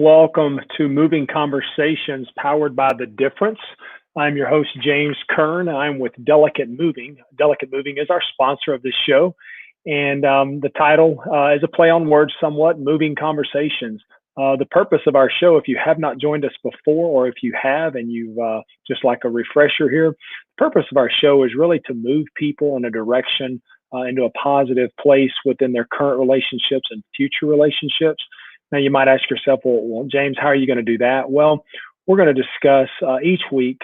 welcome to Moving Conversations powered by The Difference. I'm your host, James Kern. I'm with Delicate Moving. Delicate Moving is our sponsor of this show. And the title is a play on words somewhat, Moving Conversations. The purpose of our show, if you have not joined us before, or if you have and you've just like a refresher here, the purpose of our show is really to move people in a direction into a positive place within their current relationships and future relationships. Now, you might ask yourself, well, James, how are you going to do that? Well, we're going to discuss each week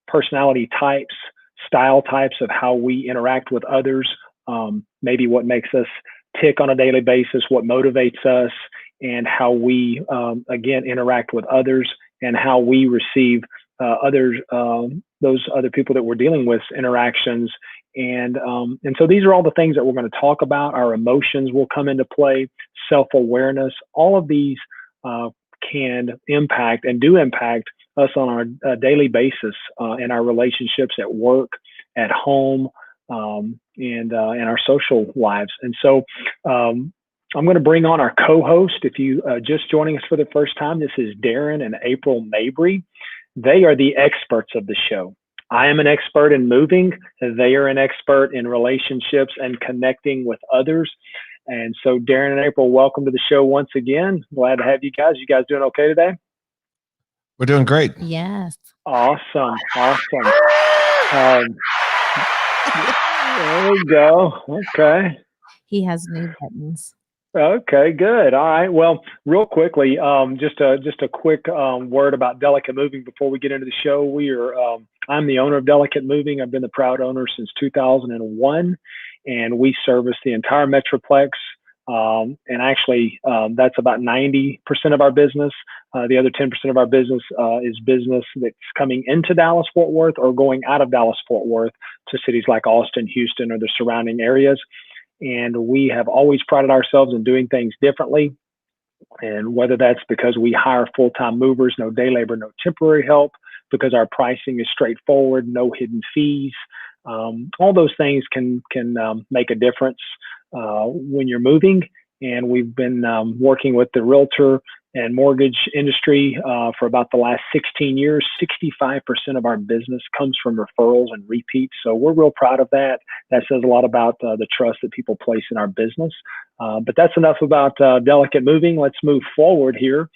personality types, style types of how we interact with others, maybe what makes us tick on a daily basis, what motivates us, and how we, again, interact with others and how we receive others, those other people that we're dealing with interactions. And so these are all the things that we're going to talk about. Our emotions will come into play, self-awareness. All of these can impact and do impact us on our daily basis in our relationships at work, at home, and in our social lives. And so I'm going to bring on our co-host. If you just joining us for the first time, this is Darren and April Mabrey. They are the experts of the show. I am an expert in moving. They are an expert in relationships and connecting with others. And so Darren and April, welcome to the show once again. Glad to have you guys. You guys doing okay today? We're doing great. Yes. Awesome. There we go. Okay. He has new buttons. Okay, good. All right. Well, real quickly, just a quick word about Delicate Moving before we get into the show. I'm the owner of Delicate Moving. I've been the proud owner since 2001, and we service the entire Metroplex. And actually, that's about 90% of our business. The other 10% of our business is business that's coming into Dallas-Fort Worth or going out of Dallas-Fort Worth to cities like Austin, Houston, or the surrounding areas. And we have always prided ourselves in doing things differently. And whether that's because we hire full-time movers, no day labor, no temporary help, because our pricing is straightforward, no hidden fees. All those things can make a difference when you're moving. And we've been working with the realtor and mortgage industry for about the last 16 years. 65% of our business comes from referrals and repeats. So we're real proud of that. That says a lot about the trust that people place in our business. But that's enough about Delicate Moving. Let's move forward here.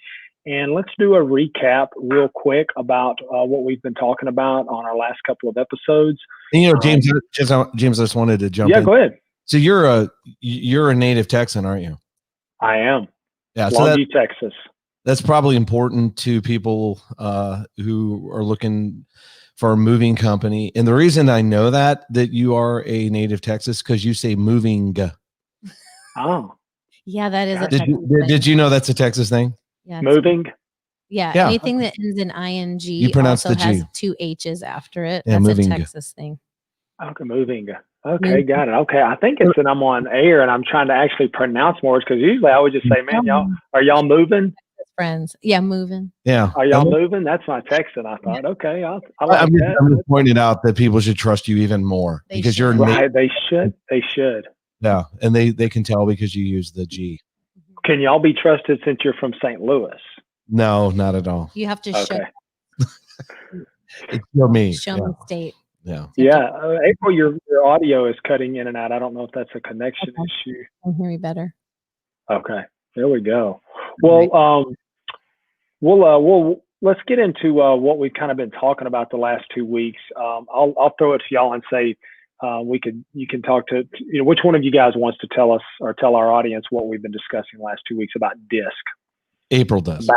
And let's do a recap real quick about what we've been talking about on our last couple of episodes. And, you know, James, I just wanted to jump in. Yeah, go ahead. So you're a native Texan, aren't you? I am. Yeah, Longview, Texas. That's probably important to people who are looking for a moving company. And the reason I know that you are a native Texas, because you say moving. Oh. Yeah, that is a Texas thing. Did you know that's a Texas thing? Yeah, moving. Yeah, anything that ends in ing you pronounce also the G. has two H's after it. Yeah, that's moving. a Texas thing. Okay, moving. Okay, got it. Okay, I think it's that I'm on air and I'm trying to actually pronounce more words, because usually I would just say, man, are y'all moving? Friends. Yeah, moving. Yeah. Are y'all moving? That's my Texan. I thought, okay, I like that. I'm just pointing out that people should trust you even more because you're right. They should. Yeah, and they can tell because you use the G. Can y'all be trusted since you're from St. Louis? No, not at all. You have to show. It's for me. Show me state. Yeah. Yeah. April, your audio is cutting in and out. I don't know if that's a connection issue. Can hear me better. Okay. There we go. Well, let's get into what we've kind of been talking about the last 2 weeks. I'll throw it to y'all and say you can talk to which one of you guys wants to tell us or tell our audience what we've been discussing the last 2 weeks about DISC. April does.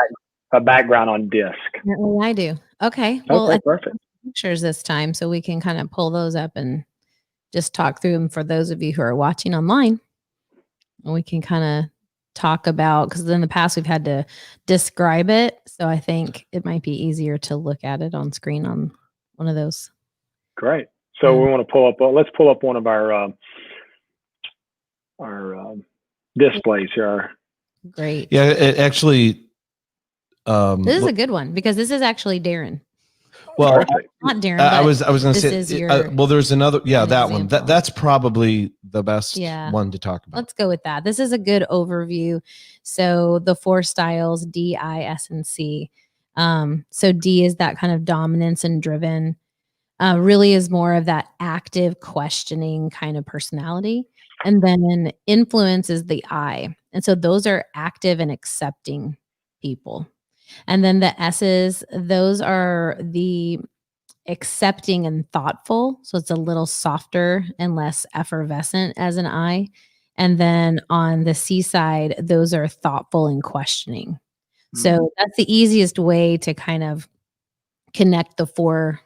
A background on DISC. I do. Okay. Well, okay, perfect. Pictures this time, so we can kind of pull those up and just talk through them for those of you who are watching online. And we can kind of talk about, because in the past we've had to describe it, so I think it might be easier to look at it on screen on one of those. Great. So we want to pull up. Let's pull up one of our displays here. Great. Yeah, it actually. This is a good one because this is actually Darren. Well, Perfect. Not Darren. I but was going to this is say, your well, there's another, an that one, example. that's probably the best Yeah. one to talk about. Let's go with that. This is a good overview. So the 4 styles, D, I, S, and C. So D is that kind of dominance and driven, really is more of that active questioning kind of personality. And then influence is the I. And so those are active and accepting people. And then the S's, those are the accepting and thoughtful. So it's a little softer and less effervescent as an I. And then on the C side, those are thoughtful and questioning. So that's the easiest way to kind of connect the 4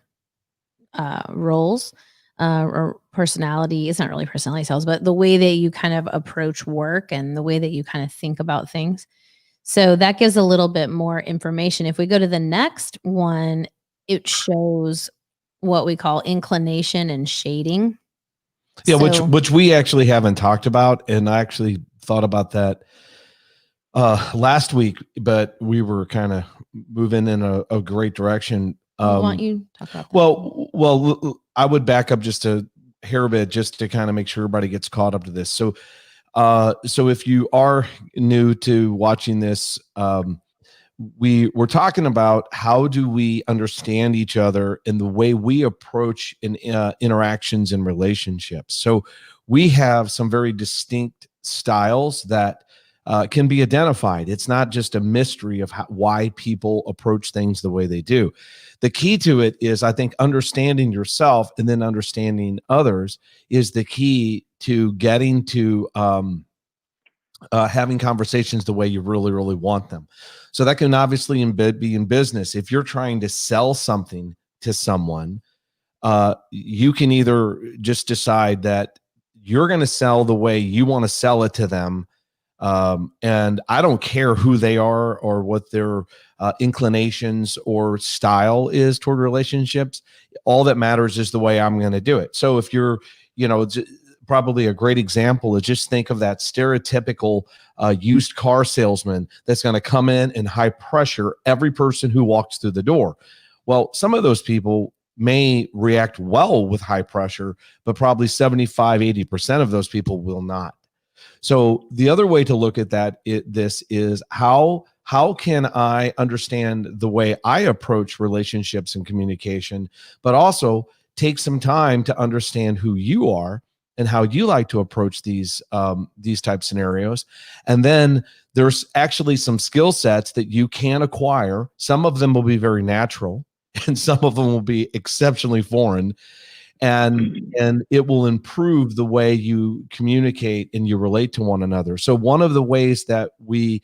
roles or personality. It's not really personality styles, but the way that you kind of approach work and the way that you kind of think about things. So that gives a little bit more information. If we go to the next one, it shows what we call inclination and shading. Yeah, So, which we actually haven't talked about, and I actually thought about that last week, but we were kind of moving in a great direction. why don't you talk about that? Well, I would back up just a hair bit just to kind of make sure everybody gets caught up to this. So if you are new to watching this, we're talking about how do we understand each other and the way we approach interactions and relationships. So we have some very distinct styles that can be identified. It's not just a mystery of why people approach things the way they do. The key to it is, I think, understanding yourself and then understanding others is the key to getting to having conversations the way you really, really want them. So that can obviously be in business. If you're trying to sell something to someone, you can either just decide that you're going to sell the way you want to sell it to them. And I don't care who they are or what their inclinations or style is toward relationships. All that matters is the way I'm going to do it. So if you're, probably a great example is just think of that stereotypical used car salesman that's going to come in and high pressure every person who walks through the door. Well, some of those people may react well with high pressure, but probably 75, 80% of those people will not. So the other way to look at this is how can I understand the way I approach relationships and communication, but also take some time to understand who you are and how you like to approach these type scenarios. And then there's actually some skill sets that you can acquire. Some of them will be very natural and some of them will be exceptionally foreign. And it will improve the way you communicate and you relate to one another. So one of the ways that we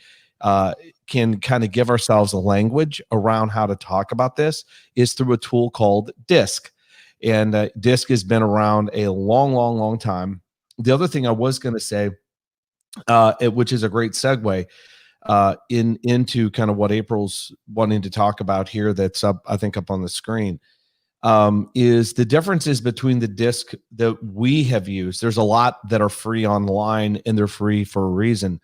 can kind of give ourselves a language around how to talk about this is through a tool called DISC. And DISC has been around a long, long, long time. The other thing I was going to say, which is a great segue into kind of what April's wanting to talk about here that's up, I think, up on the screen, is the differences between the DISC that we have used. There's a lot that are free online and they're free for a reason.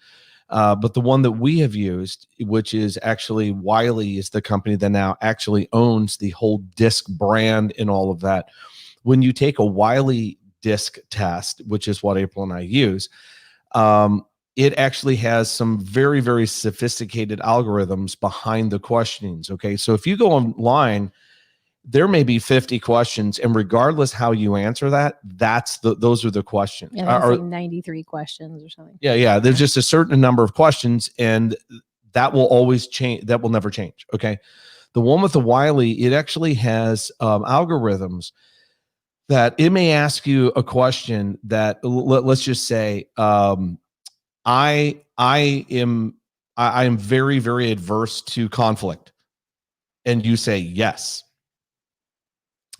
But the one that we have used, which is actually Wiley, is the company that now actually owns the whole DISC brand and all of that. When you take a Wiley DISC test, which is what April and I use, it actually has some very, very sophisticated algorithms behind the questionings. Okay, so if you go online, there may be 50 questions, and regardless how you answer that, those are the questions. Yeah, that's like 93 questions or something. Yeah. There's just a certain number of questions, and that will always change. That will never change. Okay. The one with the Wiley, it actually has algorithms that it may ask you a question that let's just say, I am very, very adverse to conflict, and you say yes.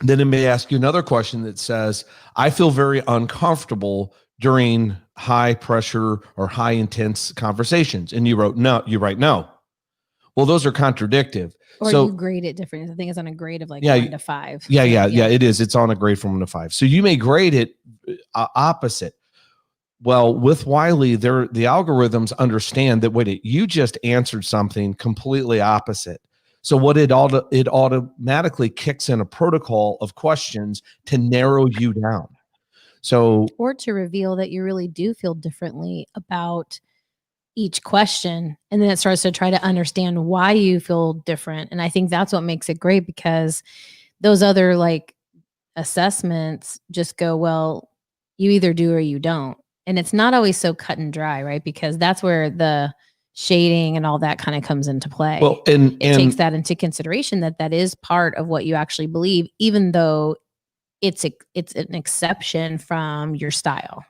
Then it may ask you another question that says, I feel very uncomfortable during high pressure or high intense conversations. And you write no. Well, those are contradictive. Or so you grade it different. I think it's on a grade of like 1 to 5. Yeah, it is. It's on a grade from 1 to 5. So you may grade it opposite. Well, with Wiley, the algorithms understand that, wait, you just answered something completely opposite. So what it automatically kicks in a protocol of questions to narrow you down. So, or to reveal that you really do feel differently about each question. And then it starts to try to understand why you feel different. And I think that's what makes it great, because those other like assessments just go, well, you either do or you don't. And it's not always so cut and dry, right? Because that's where the shading and all that kind of comes into play. well, It takes that into consideration, that is part of what you actually believe, even though it's an exception from your style.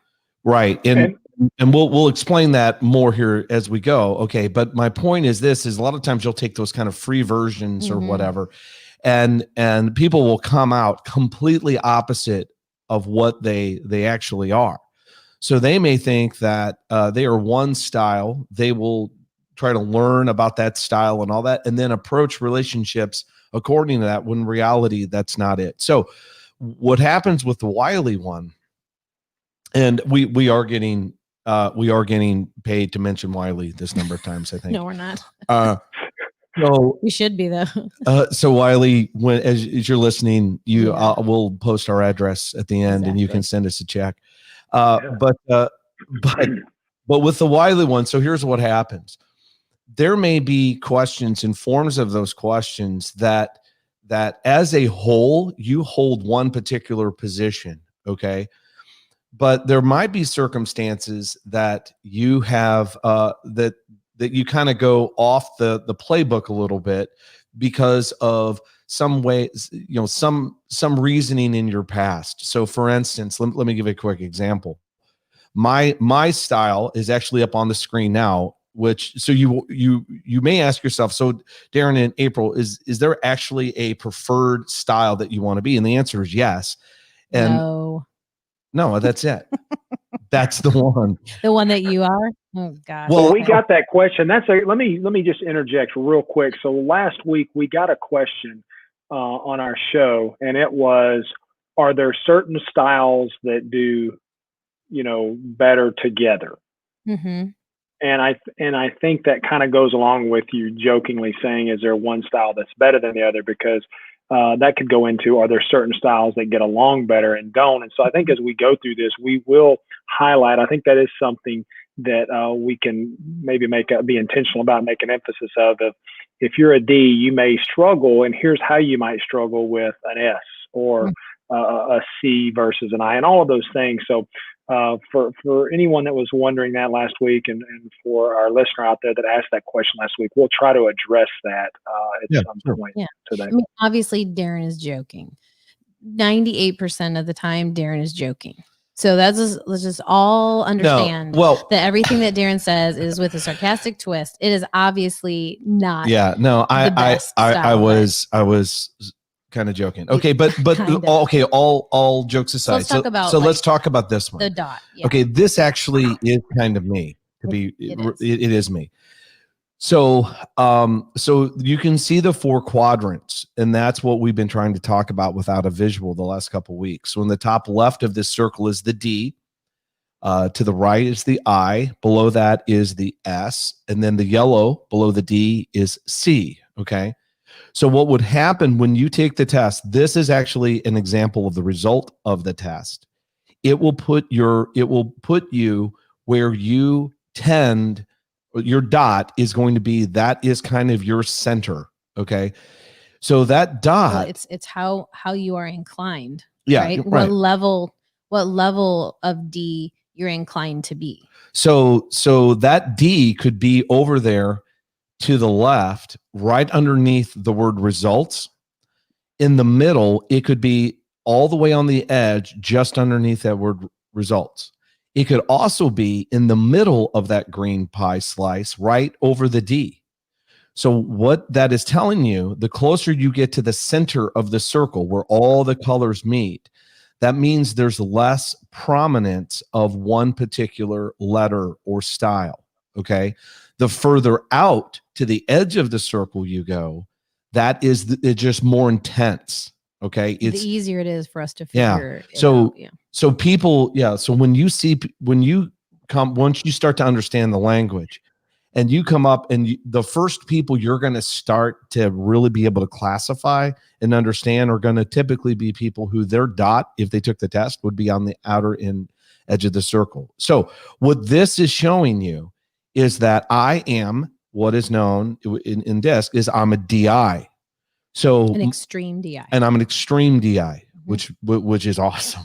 right. And we'll explain that more here as we go. Okay. But my point is a lot of times you'll take those kind of free versions or whatever, and people will come out completely opposite of what they actually are. So they may think that they are one style. They will try to learn about that style and all that, and then approach relationships according to that, when in reality, that's not it. So what happens with the Wiley one, and we are getting paid to mention Wiley this number of times, I think. No, we're not. So we should be, though. So Wiley, when as you're listening, we'll post our address at the end, and you can send us a check. But with the Wiley one, so here's what happens. There may be questions and forms of those questions that as a whole, you hold one particular position, okay? But there might be circumstances that you have that you kind of go off the playbook a little bit because of some ways, some reasoning in your past. So for instance, let me give a quick example. My style is actually up on the screen now, which, so you may ask yourself, so Darren and April, is there actually a preferred style that you want to be? And the answer is yes. And no, that's it. That's the one. The one that you are? Oh gosh. Well, we got that question. Let me just interject real quick. So last week we got a question on our show, and it was, are there certain styles that do, better together? Mm-hmm. And I think that kind of goes along with you jokingly saying, is there one style that's better than the other? Because that could go into, are there certain styles that get along better and don't? And so I think as we go through this, we will highlight, I think that is something that we can maybe be intentional about making emphasis of. If you're a D, you may struggle, and here's how you might struggle with an S or a C versus an I, and all of those things. So for anyone that was wondering that last week, and for our listener out there that asked that question last week, we'll try to address that at some point today. I mean, obviously, Darren is joking. 98% of the time, Darren is joking. So let's just all understand that everything that Darren says is with a sarcastic twist. It is obviously not. Yeah, no, I was kind of joking. Okay, but okay, all jokes aside. Let's talk about this one. The dot. Yeah. Okay, this actually is kind of me. It is me. So you can see the 4 quadrants, and that's what we've been trying to talk about without a visual the last couple of weeks. So in the top left of this circle is the D. To the right is the I. Below that is the S, and then the yellow below the D is C. Okay. So what would happen when you take the test? This is actually an example of the result of the test. It will put you where you tend. Your dot is going to be, that is kind of your center. Okay. So that dot, it's how you are inclined. Yeah. Right? Right. What level of D you're inclined to be. So that D could be over there to the left, right underneath the word results. In the middle, it could be all the way on the edge, just underneath that word results. It could also be in the middle of that green pie slice, right over the D. So what that is telling you, the closer you get to the center of the circle where all the colors meet, that means there's less prominence of one particular letter or style, okay? The further out to the edge of the circle you go, that is it's just more intense, okay? It's the easier it is for us to figure it out. So people, so once you start to understand the language and you come up and the first people you're going to start to really be able to classify and understand are going to typically be people who their dot, if they took the test, would be on the outer edge of the circle. So what this is showing you is that I am what is known in DISC is I'm a DI. So an extreme DI. And I'm an extreme DI, which is awesome.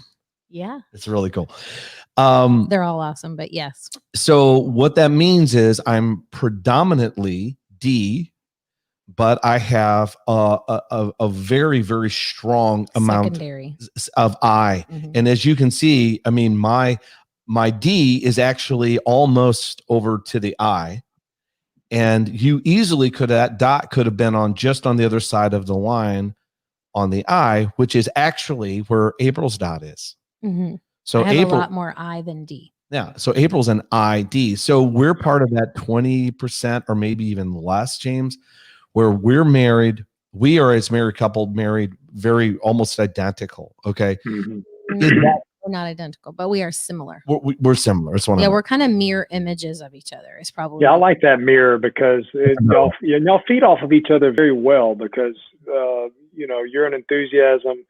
Yeah. It's really cool. They're all awesome, but yes. So what that means is I'm predominantly D, but I have a very, very strong amount of I. And as you can see, I mean, my D is actually almost over to the I. And you easily that dot could have been just on the other side of the line on the I, which is actually where April's dot is. So I have April, a lot more I than D. Yeah. So April's an ID. So we're part of that 20% or maybe even less, James, where we're married. We are, as married couple, married very almost identical. Okay. We're not identical, but we are similar. We're similar. That's what we're kind of mirror images of each other. It's probably. Yeah, I like that mirror because y'all feed off of each other very well because, you're an enthusiasm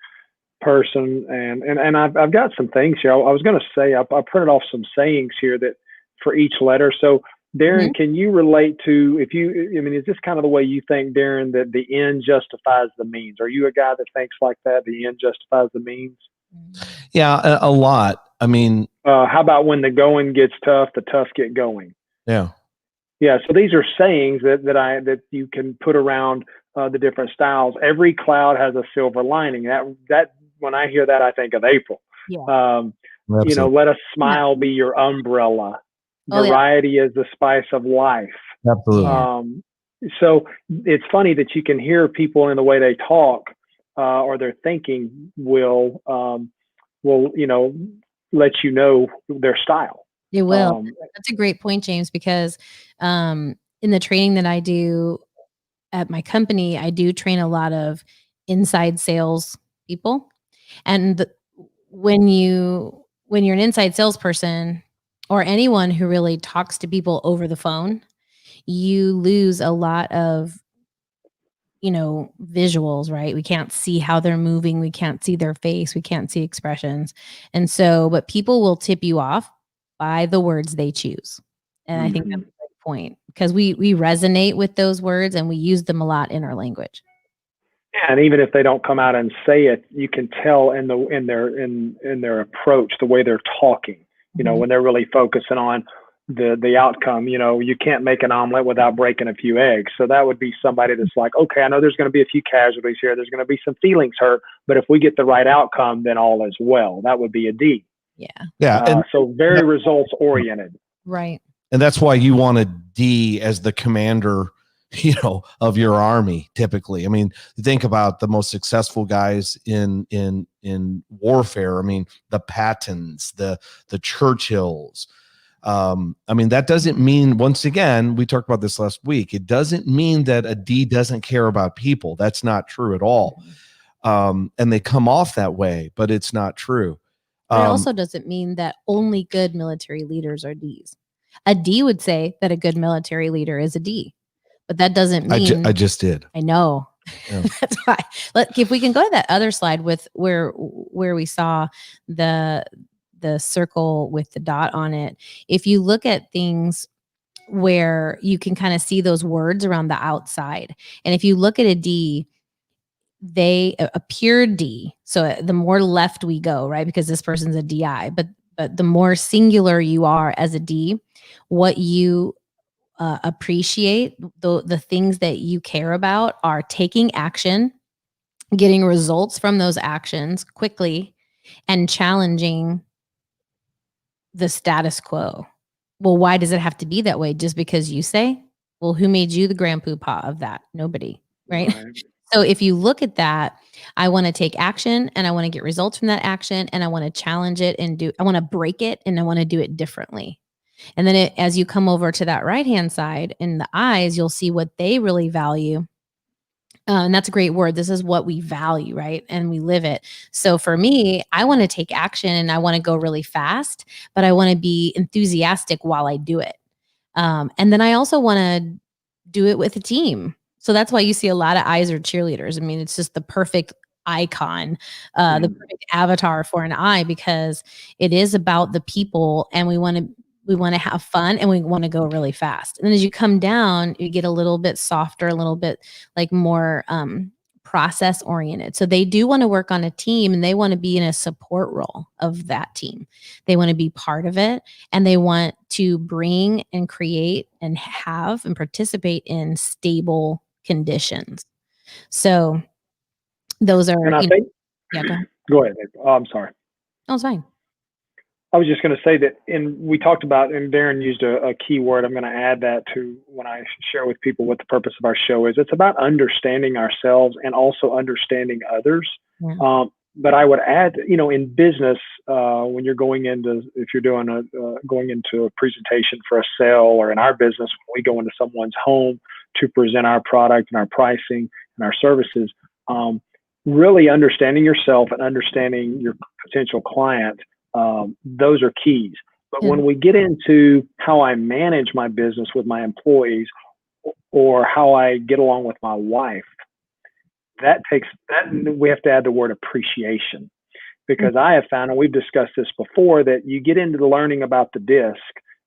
person and I've got some things here. I was going to say, I printed off some sayings here that for each letter. So Darren, can you relate to, is this kind of the way you think, Darren, that the end justifies the means? Are you a guy that thinks like that? The end justifies the means? Yeah, a lot. I mean, how about when the going gets tough, the tough get going? Yeah. Yeah. So these are sayings that you can put around the different styles. Every cloud has a silver lining. That when I hear that, I think of April. Yeah. Let a smile be your umbrella. Variety is the spice of life. Absolutely. So it's funny that you can hear people in the way they talk or their thinking will let you know their style. It will. That's a great point, James, because in the training that I do at my company, I do train a lot of inside sales people. And when you're an inside salesperson or anyone who really talks to people over the phone, you lose a lot of visuals, right? We can't see how they're moving. We can't see their face. We can't see expressions. And so, but people will tip you off by the words they choose. And I think that's a great point because we resonate with those words and we use them a lot in our language. Yeah, and even if they don't come out and say it, you can tell in their approach, the way they're talking, when they're really focusing on the outcome. You can't make an omelet without breaking a few eggs. So that would be somebody that's like, okay, I know there's going to be a few casualties here. There's going to be some feelings hurt, but if we get the right outcome, then all is well. That would be a D. Yeah. Yeah. So very results oriented. Right. And that's why you want a D as the commander, of your army. Typically, I mean, think about the most successful guys in warfare. I mean, the Pattons, the Churchills. That doesn't mean, once again, we talked about this last week, it doesn't mean that a D doesn't care about people. That's not true at all. And they come off that way, but it's not true. It also doesn't mean that only good military leaders are Ds. A D would say that a good military leader is a D, but that doesn't mean. I just did. I know. Yeah. That's why. If we can go to that other slide with where we saw the circle with the dot on it. If you look at things where you can kind of see those words around the outside, and if you look at a D, a pure D. So the more left we go, right? Because this person's a DI, but the more singular you are as a D, what you appreciate, the things that you care about are taking action, getting results from those actions quickly, and challenging the status quo. Well, why does it have to be that way? Just because you say? Well, who made you the grandpapa of that? Nobody, right? So if you look at that, I want to take action and I want to get results from that action and I want to challenge it I want to break it and I want to do it differently. And then as you come over to that right-hand side in the eyes, you'll see what they really value. And that's a great word. This is what we value, right? And we live it. So for me, I want to take action and I want to go really fast, but I want to be enthusiastic while I do it. And then I also want to do it with a team. So that's why you see a lot of eyes are cheerleaders. I mean, it's just the perfect icon, the perfect avatar for an eye, because it is about the people, and we want to have fun, and we want to go really fast. And then as you come down, you get a little bit softer, a little bit like more process oriented. So they do want to work on a team, and they want to be in a support role of that team. They want to be part of it, and they want to bring and create and have and participate in stable conditions. So those are, And I think, yeah, go ahead. Go ahead. Oh, I'm sorry. Oh, it's fine. I was just going to say that, and we talked about, and Darren used a key word. I'm going to add that to when I share with people what the purpose of our show is. It's about understanding ourselves and also understanding others. Yeah. But I would add, in business, when you're going into, if you're doing going into a presentation for a sale, or in our business, when we go into someone's home to present our product and our pricing and our services, really understanding yourself and understanding your potential client. Those are keys. But when we get into how I manage my business with my employees, or how I get along with my wife, we have to add the word appreciation, because I have found, and we've discussed this before, that you get into the learning about the disc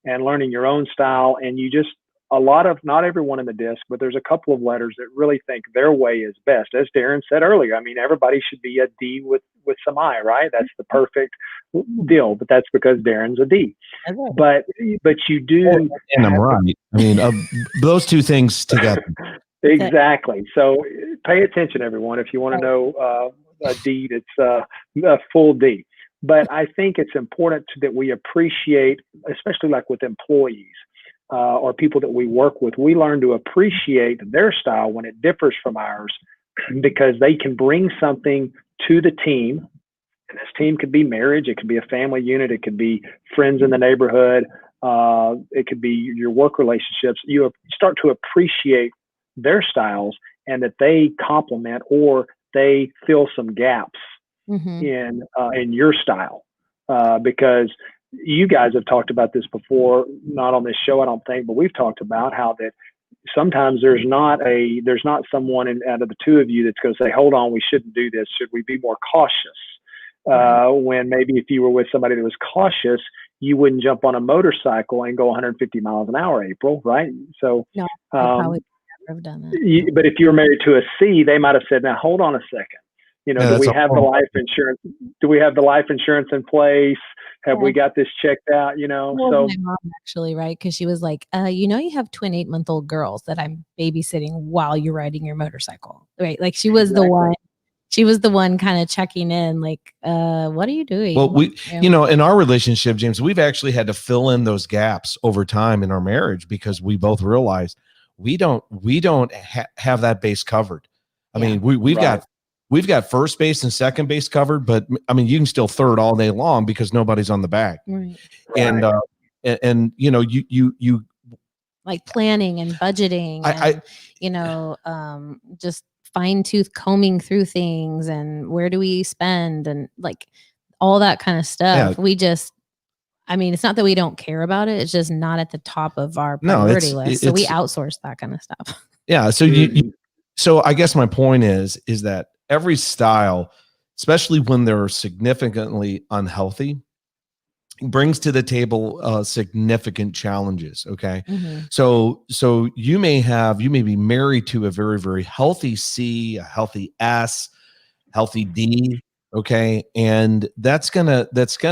and learning your own style, and you just, not everyone in the disc, but there's a couple of letters that really think their way is best. As Darren said earlier, I mean, everybody should be a D with some I, right? That's the perfect deal, but that's because Darren's a D. But you do, and I'm right. I mean, those two things together. Exactly. So pay attention, everyone. If you want to know a D, it's a full D. But I think it's important that we appreciate, especially like with employees or people that we work with, we learn to appreciate their style when it differs from ours, because they can bring something to the team. And this team could be marriage, it could be a family unit, it could be friends in the neighborhood, it could be your work relationships. You start to appreciate their styles, and that they complement or they fill some gaps in your style, because you guys have talked about this before, not on this show, I don't think, but we've talked about how that sometimes there's not someone out of the two of you that's going to say, hold on, we shouldn't do this. Should we be more cautious? When maybe if you were with somebody that was cautious, you wouldn't jump on a motorcycle and go 150 miles an hour, April, right? So, no, I probably never have done that. But if you're married to a C, they might have said, now hold on a second. Do we have the life insurance? Do we have the life insurance in place? Have we got this checked out? Well, so my mom actually, right? Because she was like, you have twin 8-month-old girls that I'm babysitting while you're riding your motorcycle, right? Like she was the one. She was the one kind of checking in, like, what are you doing? Well, in our relationship, James, we've actually had to fill in those gaps over time in our marriage, because we both realized we don't have that base covered. I mean, we've got first base and second base covered, but I mean, you can still third all day long because nobody's on the back. Right. And you like planning and budgeting, just fine tooth combing through things, and where do we spend, and like all that kind of stuff. Yeah. It's not that we don't care about it. It's just not at the top of our priority list. So we outsource that kind of stuff. Yeah. So so I guess my point is that every style, especially when they're significantly unhealthy, brings to the table significant challenges. Okay. So you may be married to a very, very healthy C, a healthy S, healthy D. Okay. And that's gonna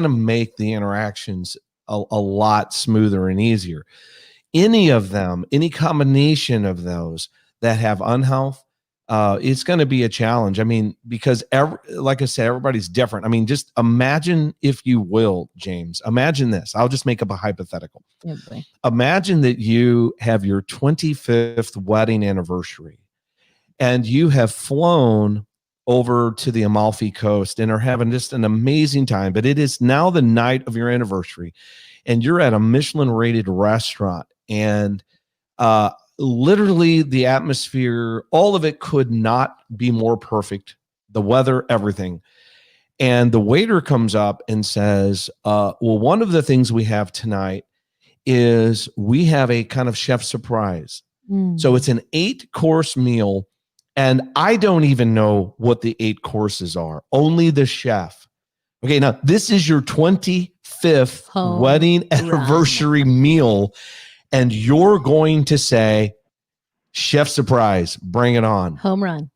make the interactions a lot smoother and easier. Any combination of those that have unhealth, it's going to be a challenge. I mean, because like I said, everybody's different. I mean, just imagine, if you will, James, imagine this. I'll just make up a hypothetical. Okay. Imagine that you have your 25th wedding anniversary, and you have flown over to the Amalfi Coast and are having just an amazing time. But it is now the night of your anniversary, and you're at a Michelin-rated restaurant, and literally the atmosphere, all of it could not be more perfect. The weather, everything. And the waiter comes up and says, well, one of the things we have tonight is we have a kind of chef surprise. So it's an 8-course meal, and I don't even know what the 8 courses are. Only the chef. Okay, now this is your 25th wedding anniversary meal, and you're going to say, chef surprise, bring it on. Home run.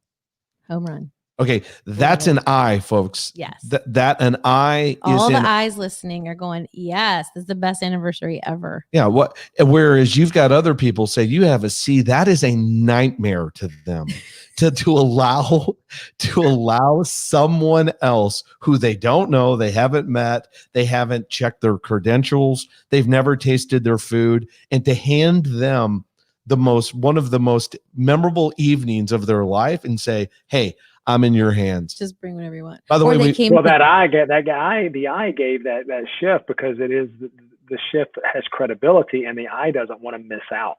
Okay, that's an I, folks. Yes. That an I is all the eyes listening are going, yes, this is the best anniversary ever. Yeah. Whereas you've got other people say you have a C, that is a nightmare to them to allow someone else who they don't know, they haven't met, they haven't checked their credentials, they've never tasted their food, and to hand them one of the most memorable evenings of their life and say, hey, I'm in your hands. Just bring whatever you want. By the way, the I gave that chef because it is the chef has credibility, and the I doesn't want to miss out.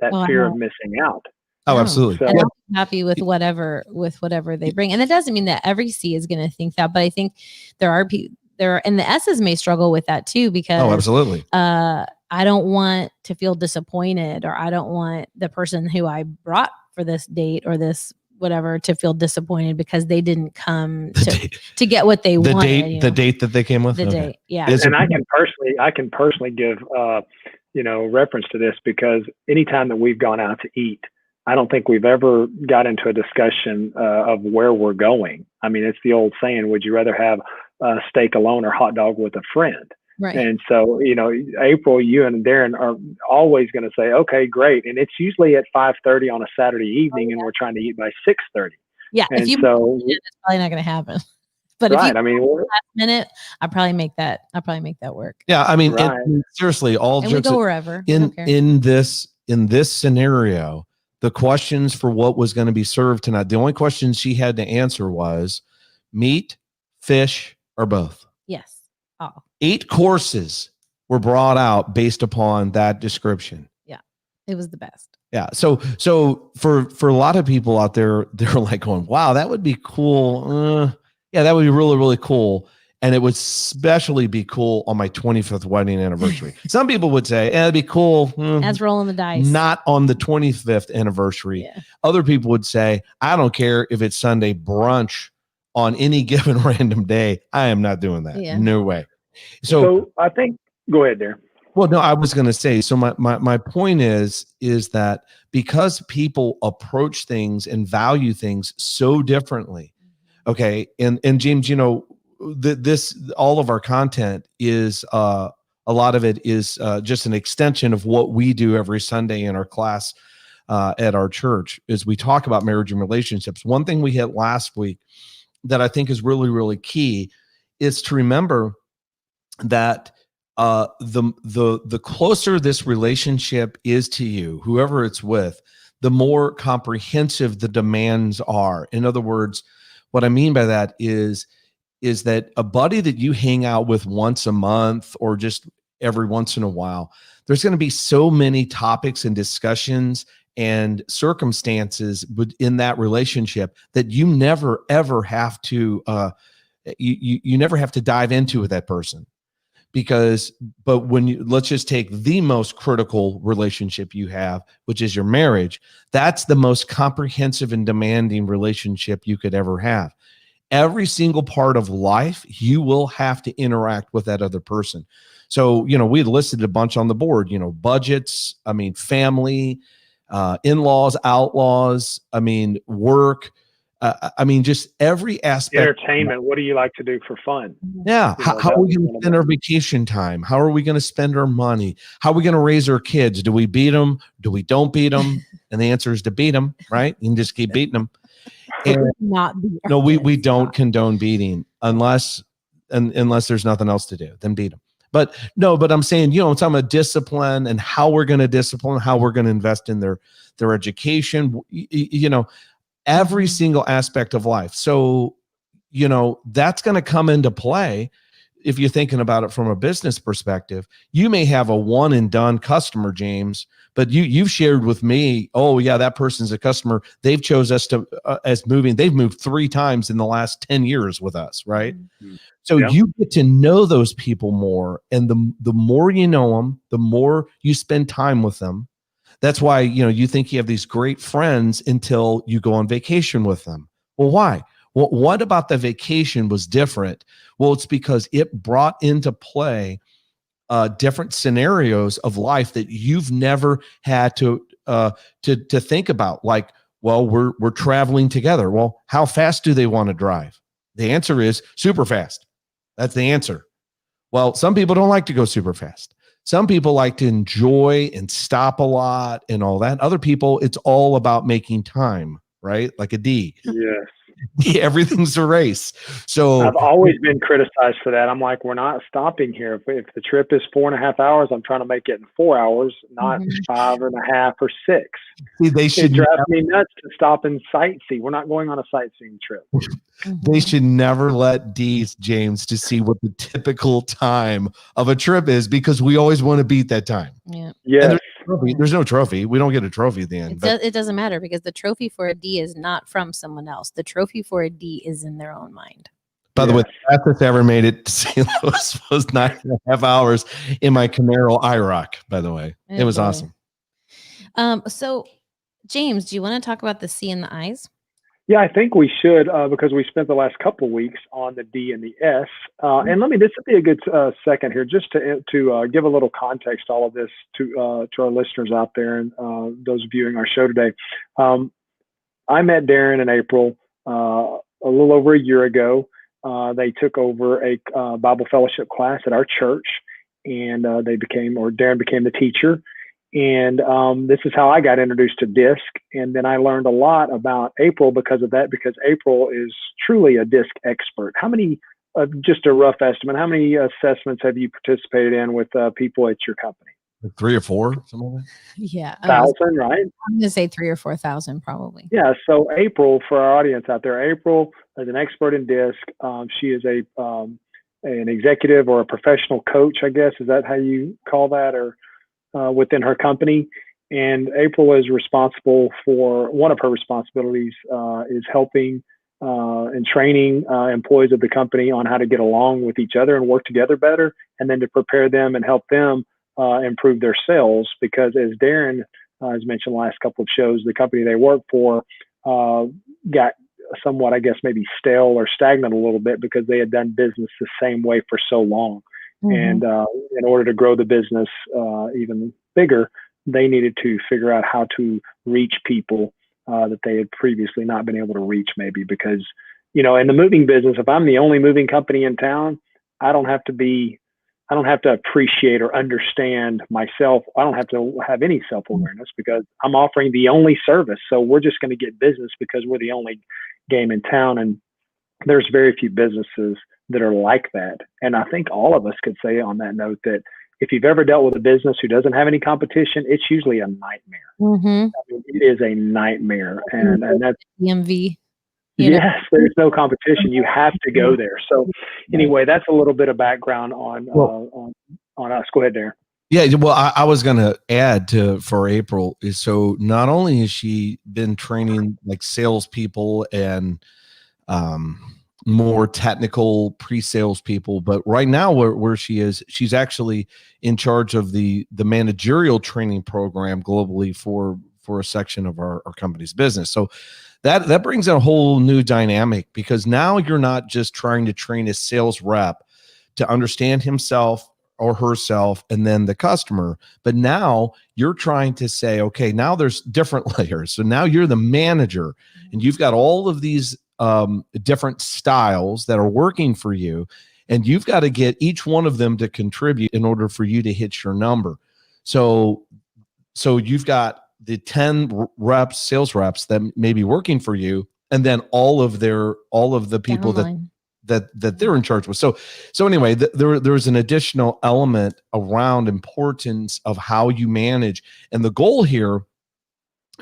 That fear of missing out. Oh, absolutely. So, and I'm happy with whatever they bring, and it doesn't mean that every C is going to think that, but I think there are people and the S's may struggle with that too, because absolutely. I don't want to feel disappointed, or I don't want the person who I brought for this date or this whatever to feel disappointed because they didn't come to get what they wanted. The date that they came with. Date, yeah. And I can personally give reference to this, because anytime that we've gone out to eat, I don't think we've ever got into a discussion of where we're going. I mean, it's the old saying: would you rather have a steak alone or hot dog with a friend? Right. And so, April, you and Darren are always going to say, okay, great. And it's usually at 5:30 on a Saturday evening, and we're trying to eat by 6:30. Yeah. And it's probably not going to happen. But right, if last minute, I'll probably make that work. Yeah. I mean, seriously, and we go wherever. In this scenario, the questions for what was going to be served tonight, the only question she had to answer was meat, fish, or both. Yes. Oh. 8 courses were brought out based upon that description. Yeah, it was the best. Yeah. So for a lot of people out there, they're like going, wow, that would be cool. Yeah, that would be really, really cool. And it would especially be cool on my 25th wedding anniversary. Some people would say, it'd be cool. That's rolling the dice. Not on the 25th anniversary. Yeah. Other people would say, I don't care if it's Sunday brunch on any given random day. I am not doing that. Yeah. No way. So I think, go ahead there. Well, no, I was going to say, so my point is that because people approach things and value things so differently, okay, and James, all of our content is a lot of it is just an extension of what we do every Sunday in our class at our church, is we talk about marriage and relationships. One thing we hit last week that I think is really, really key is to remember that the closer this relationship is to you, whoever it's with, the more comprehensive the demands are. In other words, what I mean by that is that a buddy that you hang out with once a month or just every once in a while, there's going to be so many topics and discussions and circumstances in that relationship that you never ever have to you never have to dive into with that person. But let's just take the most critical relationship you have, which is your marriage. That's the most comprehensive and demanding relationship you could ever have. Every single part of life, you will have to interact with that other person. So, we listed a bunch on the board, budgets, family, in-laws, outlaws, work, just every aspect. Entertainment. What do you like to do for fun? Yeah. How are we going to spend our vacation time? How are we going to spend our money? How are we going to raise our kids? Do we beat them? Do we don't beat them? And the answer is to beat them, right? You can just keep beating them. And no, we don't condone beating unless there's nothing else to do, then beat them. But I'm saying, I'm talking about discipline and how we're going to discipline, how we're going to invest in their education, every single aspect of life. So, that's going to come into play if you're thinking about it from a business perspective, you may have a one and done customer, James, but you've shared with me, oh yeah, that person's a customer. They've chose us to as moving. They've moved 3 times in the last 10 years with us, right? Mm-hmm. So you get to know those people more, and the more you know them, the more you spend time with them. That's why, you think you have these great friends until you go on vacation with them. Well, why? Well, what about the vacation was different? Well, it's because it brought into play different scenarios of life that you've never had to think about. Like, well, we're traveling together. Well, how fast do they want to drive? The answer is super fast. That's the answer. Well, some people don't like to go super fast. Some people like to enjoy and stop a lot and all that. Other people, it's all about making time, right? Like a D. Yes. Everything's a race. So I've always been criticized for that. I'm like, we're not stopping here. If the trip is 4.5 hours, I'm trying to make it in 4 hours, not 5.5 or 6. It drives me nuts to stop and sightsee. We're not going on a sightseeing trip. They should never let D's, James, to see what the typical time of a trip is, because we always want to beat that time. Yeah. Yes. There's no trophy. We don't get a trophy at the end. It doesn't matter, because the trophy for a D is not from someone else. The trophy for a D is in their own mind. By the way, the fastest I ever made it to St. Louis was 9.5 hours in my Camaro IROC, by the way. It was awesome. So, James, do you want to talk about the C and the I's? Yeah, I think we should, because we spent the last couple of weeks on the D and the S. And this would be a good second here, just to give a little context to all of this to our listeners out there and those viewing our show today. I met Darren and April a little over a year ago. They took over a Bible fellowship class at our church, and Darren became the teacher. And this is how I got introduced to DISC. And then I learned a lot about April because of that, because April is truly a DISC expert. How many, just a rough estimate, how many assessments have you participated in with people at your company? 3 or 4, something like that? Yeah. 1,000, right? I'm going to say 3,000 or 4,000 probably. Yeah. So April, for our audience out there, April is an expert in DISC. She is an executive or a professional coach, I guess. Is that how you call that? Or within her company. And April is responsible for, one of her responsibilities is helping and training employees of the company on how to get along with each other and work together better, and then to prepare them and help them improve their sales. Because as Darren has mentioned the last couple of shows, the company they work for got somewhat, I guess, maybe stale or stagnant a little bit because they had done business the same way for so long. And in order to grow the business even bigger, they needed to figure out how to reach people that they had previously not been able to reach, maybe because, in the moving business, if I'm the only moving company in town, I don't have to appreciate or understand myself. I don't have to have any self-awareness because I'm offering the only service. So we're just going to get business because we're the only game in town. And there's very few businesses that are like that. And I think all of us could say on that note that if you've ever dealt with a business who doesn't have any competition, it's usually a nightmare. It is a nightmare. And that's DMV. Yes, there's no competition. You have to go there. So anyway, that's a little bit of background on us. Go ahead, Darren. Yeah, well, I was going to add for April is, so not only has she been training like salespeople and more technical pre-sales people, but right now where she is, she's actually in charge of the managerial training program globally for a section of our company's business. So that brings in a whole new dynamic, because now you're not just trying to train a sales rep to understand himself or herself and then the customer, but now you're trying to say, okay, now there's different layers. So now you're the manager and you've got all of these different styles that are working for you, and you've got to get each one of them to contribute in order for you to hit your number. So you've got the 10 sales reps that may be working for you, and then all of the people that they're in charge with. So anyway, there's an additional element around importance of how you manage, and the goal here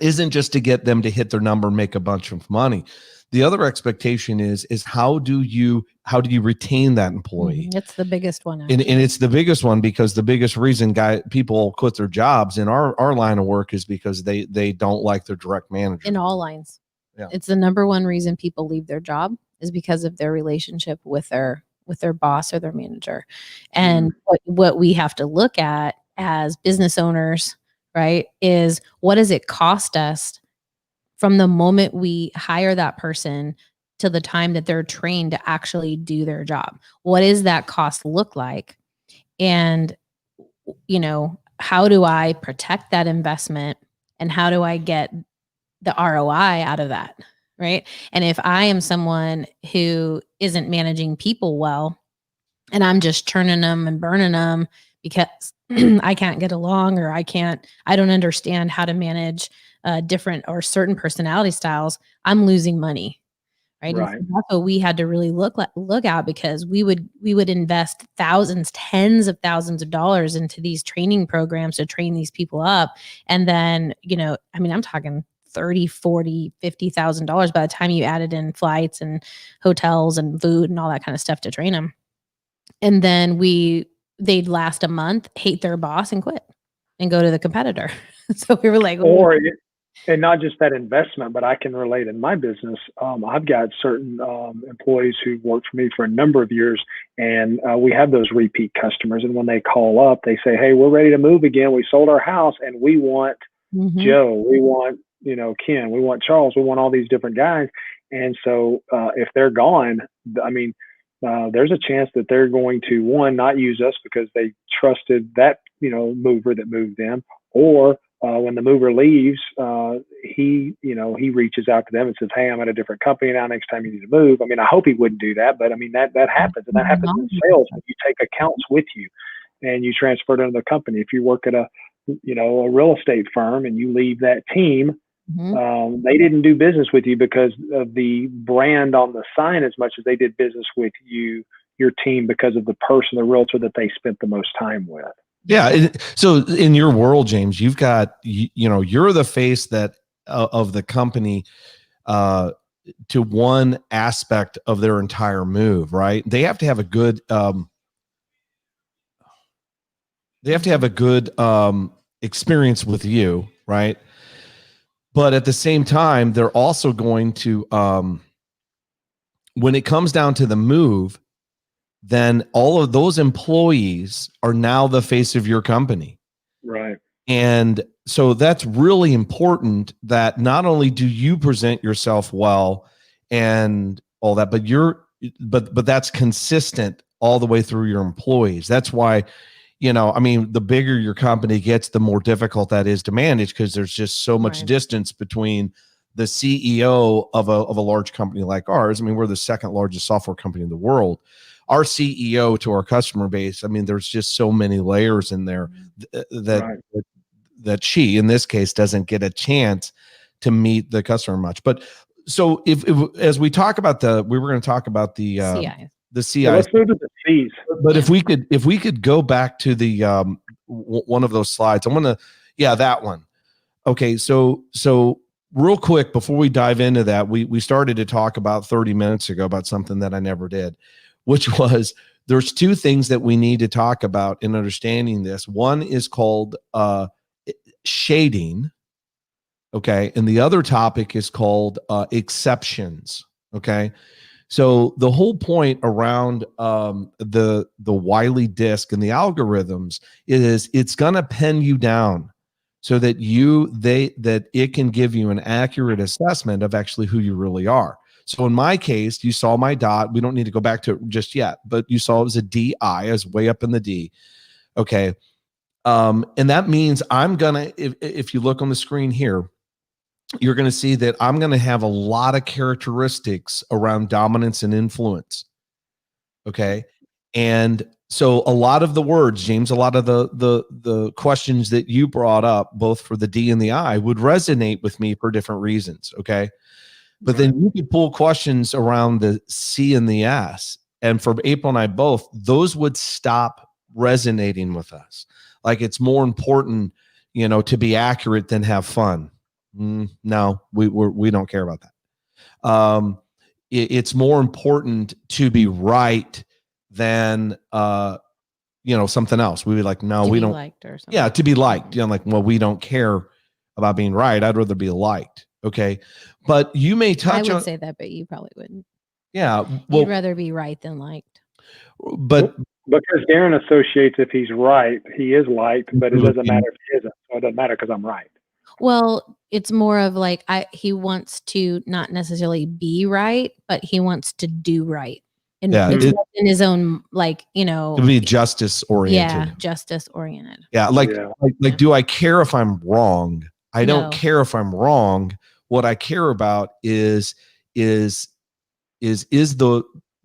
isn't just to get them to hit their number and make a bunch of money. The other expectation is how do you retain that employee? It's the biggest one. And it's the biggest one, because the biggest reason people quit their jobs in our line of work is because they don't like their direct manager. In all lines. Yeah. It's the number one reason people leave their job is because of their relationship with their boss or their manager. And what we have to look at as business owners, right, is what does it cost us from the moment we hire that person to the time that they're trained to actually do their job? What does that cost look like? And, how do I protect that investment, and how do I get the ROI out of that? Right. And if I am someone who isn't managing people well, and I'm just churning them and burning them because I can't get along, or I don't understand how to manage different or certain personality styles, I'm losing money. Right. Right. And so that's what we had to really look at, because we would invest thousands, tens of thousands of dollars into these training programs to train these people up. And then, I'm talking $30,000, $40,000, $50,000 by the time you added in flights and hotels and food and all that kind of stuff to train them. And then they'd last a month, hate their boss, and quit and go to the competitor. So we were like, and not just that investment, but I can relate in my business. I've got certain employees who worked for me for a number of years, and we have those repeat customers. And when they call up, they say, "Hey, we're ready to move again. We sold our house, and we want Joe, we want Ken, we want Charles, we want all these different guys." And so if they're gone, there's a chance that they're going to, one, not use us because they trusted that mover that moved them, or when the mover leaves, he reaches out to them and says, "Hey, I'm at a different company now. Next time you need to move." I hope he wouldn't do that, but that happens, and that happens in sales. When you take accounts with you and you transfer to another company. If you work at a real estate firm and you leave that team, they didn't do business with you because of the brand on the sign as much as they did business with you, your team, because of the person, the realtor that they spent the most time with. Yeah. So in your world, James, you've got, you're the face of the company to one aspect of their entire move, right? They have to have a good, experience with you, right? But at the same time, they're also going to, when it comes down to the move, then all of those employees are now the face of your company. Right. And so that's really important, that not only do you present yourself well and all that, but that's consistent all the way through your employees. That's why, the bigger your company gets, the more difficult that is to manage, because there's just so much distance between the CEO of a large company like ours. We're the second largest software company in the world. Our CEO to our customer base, there's just so many layers in there that she, in this case, doesn't get a chance to meet the customer much. But so if as we talk about we were going to talk about the CI. The CI. Yeah, let's move to the C's. But if we could go back to the one of those slides, that one. Okay, so real quick before we dive into that, we started to talk about 30 minutes ago about something that I never did, which was, there's two things that we need to talk about in understanding this. One is called shading, okay, and the other topic is called exceptions, okay. So the whole point around the Wiley disc and the algorithms is it's going to pin you down so that it can give you an accurate assessment of actually who you really are. So in my case, you saw my dot. We don't need to go back to it just yet, but you saw it was a DI. I was way up in the D. Okay. And that means I'm going to, if you look on the screen here, you're going to see that I'm going to have a lot of characteristics around dominance and influence. Okay. And so a lot of the words, James, a lot of the questions that you brought up, both for the D and the I, would resonate with me for different reasons. Okay. But then you could pull questions around the C and the S. And for April and I both, those would stop resonating with us. Like, it's more important, to be accurate than have fun. No, we don't care about that. It's more important to be right than something else. We would like, no, To we be don't. liked or something. Yeah, to be liked. Like, well, we don't care about being right. I'd rather be liked. Okay, but you may touch I would on. say that, but you probably wouldn't. Yeah, well, You'd rather be right than liked. but because Darren associates if he's right, he is liked, but it doesn't matter if he isn't. So it doesn't matter because I'm right. Well, it's more of like he wants to not necessarily be right, but he wants to do right. And it's in his own, like, to be justice oriented. Yeah, justice oriented. Yeah, like do I care if I'm wrong? I don't care if I'm wrong. What I care about is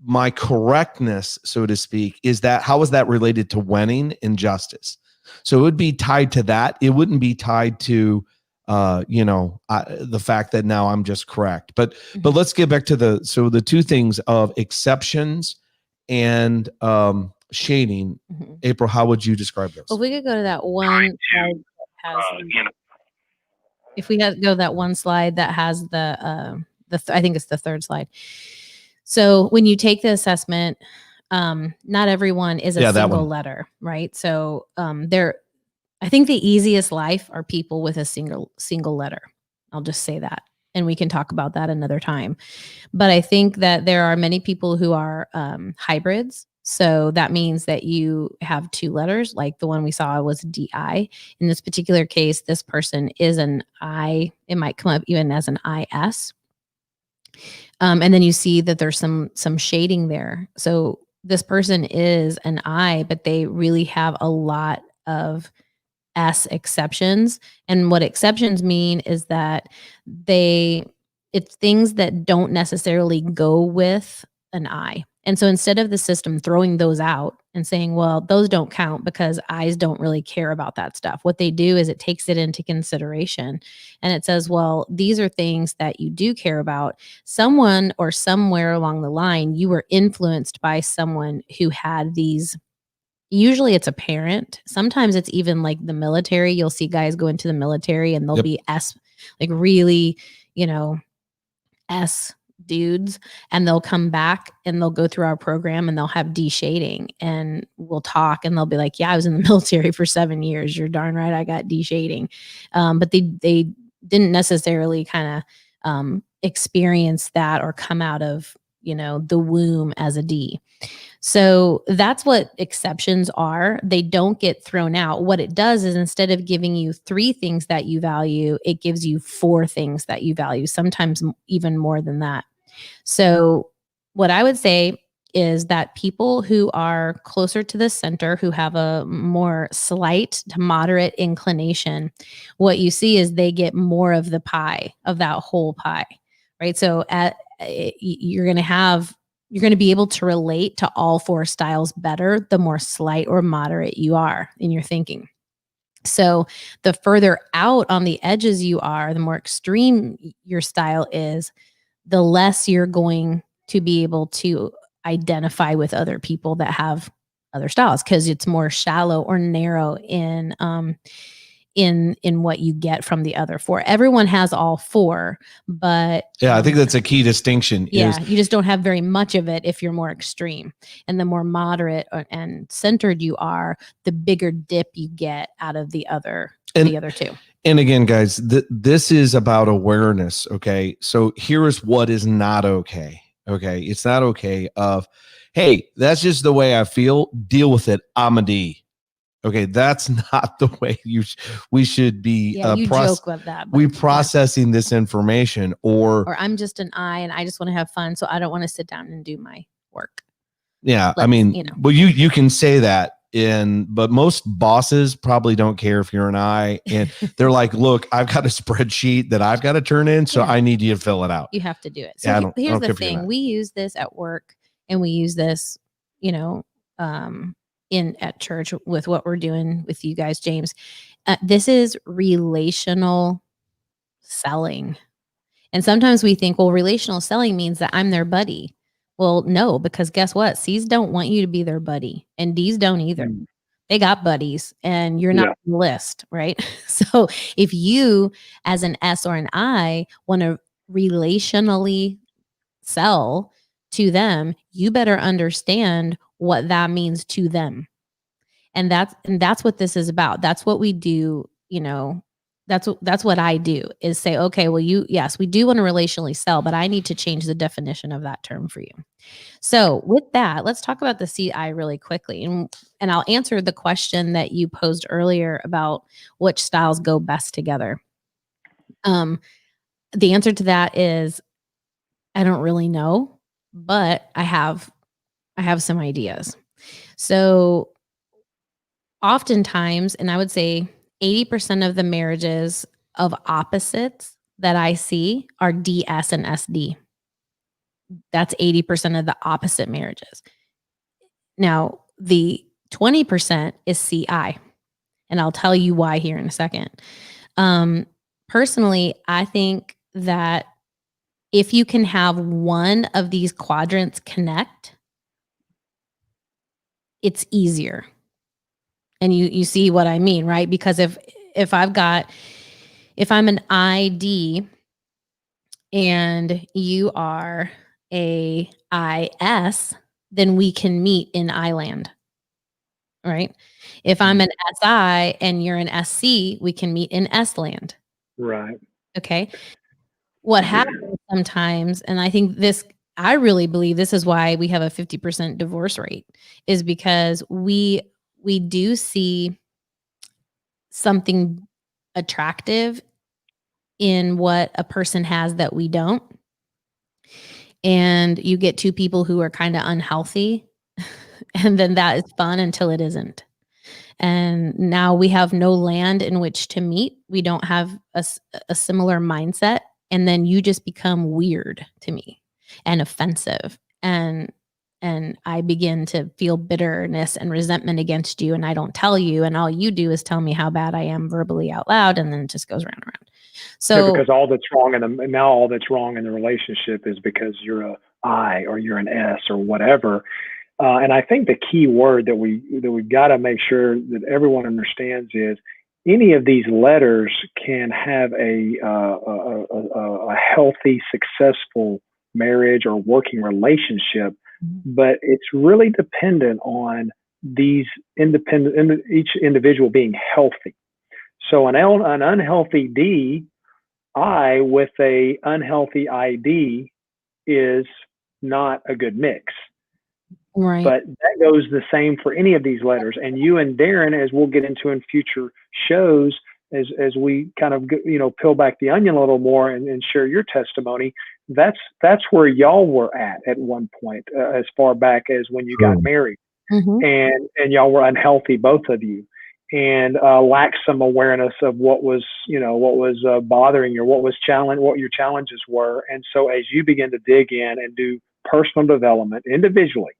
my correctness, so to speak. How is that related to winning and justice? So it would be tied to that. It wouldn't be tied to the fact that now I'm just correct. But let's get back to the two things of exceptions and shading. April, how would you describe those? Well, if we could go to that one slide that has if we go to that one slide that has I think it's the third slide. So when you take the assessment, not everyone is a single letter, right? So I think the easiest life are people with a single letter. I'll just say that. And we can talk about that another time. But I think that there are many people who are hybrids. So that means that you have two letters, like the one we saw was DI. In this particular case, this person is an I. It might come up even as an IS. And then you see that there's some shading there. So this person is an I, but they really have a lot of S exceptions. And what exceptions mean is that it's things that don't necessarily go with an I. And so instead of the system throwing those out and saying, well, those don't count because I's don't really care about that stuff, what they do is it takes it into consideration and it says, well, these are things that you do care about. Someone or somewhere along the line, you were influenced by someone who had these. Usually it's a parent. Sometimes it's even like the military. You'll see guys go into the military and they'll be S, like really, S dudes, and they'll come back and they'll go through our program and they'll have D shading and we'll talk and they'll be like, yeah, I was in the military for 7 years. You're darn right. I got D shading. But they didn't necessarily kind of experience that or come out of, the womb as a D. So that's what exceptions are. They don't get thrown out. What it does is instead of giving you 3 things that you value, it gives you 4 things that you value, sometimes even more than that. So what I would say is that people who are closer to the center, who have a more slight to moderate inclination, what you see is they get more of the pie, of that whole pie, right? So you're going to be able to relate to all 4 styles better the more slight or moderate you are in your thinking. So the further out on the edges you are, the more extreme your style is, the less you're going to be able to identify with other people that have other styles, because it's more shallow or narrow in what you get from the other 4. Everyone has all 4, but I think that's a key distinction. You just don't have very much of it if you're more extreme. And the more moderate and centered you are, the bigger dip you get out of the other 2. And again, guys, this is about awareness. Okay. So here is what is not okay. Okay. It's not okay hey, that's just the way I feel. Deal with it. I'm a D. Okay. That's not the way we should be. You joke with that. We processing this information or I'm just an I and I just want to have fun. So I don't want to sit down and do my work. Yeah. Well, you can say that. But most bosses probably don't care if you're an I, and they're like, look, I've got a spreadsheet that I've got to turn in. So I need you to fill it out. You have to do it. So here's the thing. We use this at work and we use this, at church with what we're doing with you guys, James. This is relational selling. And sometimes we think, well, relational selling means that I'm their buddy. Well, no, because guess what? C's don't want you to be their buddy and D's don't either. they got buddies and you're not on the list, right? So if you as an S or an I want to relationally sell to them, you better understand what that means to them. And that's what this is about. That's what we do, you know. That's what I do, is say, okay, well, yes, we do want to relationally sell, but I need to change the definition of that term for you. So with that, let's talk about the CI really quickly. And I'll answer the question that you posed earlier about which styles go best together. The answer to that is I don't really know, but I have some ideas. So oftentimes, and I would say 80% of the marriages of opposites that I see are DS and SD. That's 80% of the opposite marriages. Now, the 20% is CI, and I'll tell you why here in a second. Personally, I think that if you can have one of these quadrants connect, it's easier. And you see what I mean, right? Because if I'm an ID and you are a IS, then we can meet in I-land, right? If I'm an SI and you're an SC, we can meet in S-land. Right. Okay. What happens sometimes, and I really believe this is why we have a 50% divorce rate, is because we do see something attractive in what a person has that we don't. And you get two people who are kind of unhealthy, and then that is fun until it isn't. And now we have no land in which to meet. We don't have a similar mindset. And then you just become weird to me and offensive. And I begin to feel bitterness and resentment against you, and I don't tell you. And all you do is tell me how bad I am verbally out loud, and then it just goes round and round. So because all that's wrong all that's wrong in the relationship is because you're a I or you're an S or whatever. And I think the key word that we've got to make sure that everyone understands is any of these letters can have a healthy, successful marriage or working relationship, but it's really dependent on these each individual being healthy. So an unhealthy DI with a unhealthy ID is not a good mix. right. But that goes the same for any of these letters. And you and Darren, as we'll get into in future shows, as we kind of peel back the onion a little more and share your testimony, that's where y'all were at one point, as far back as when you got married, and y'all were unhealthy, both of you, and lacked some awareness of what was bothering you, what your challenges were. And so as you begin to dig in and do personal development individually,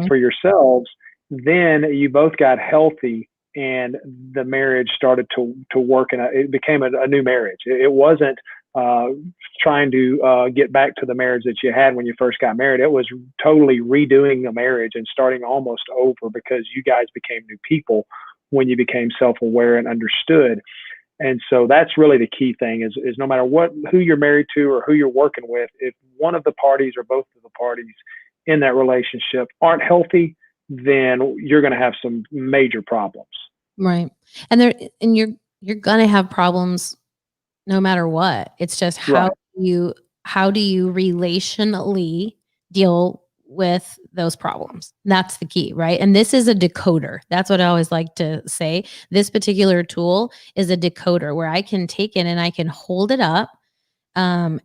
for yourselves, then you both got healthy, and the marriage started to work, and it became a new marriage. It wasn't trying to get back to the marriage that you had when you first got married. It was totally redoing the marriage and starting almost over, because you guys became new people when you became self-aware and understood. And so that's really the key thing is no matter who you're married to or who you're working with, if one of the parties or both of the parties in that relationship aren't healthy, then you're going to have some major problems. Right. And you're going to have problems no matter what. It's just how do you relationally deal with those problems? That's the key, right? And this is a decoder. That's what I always like to say. This particular tool is a decoder where I can take it and I can hold it up. I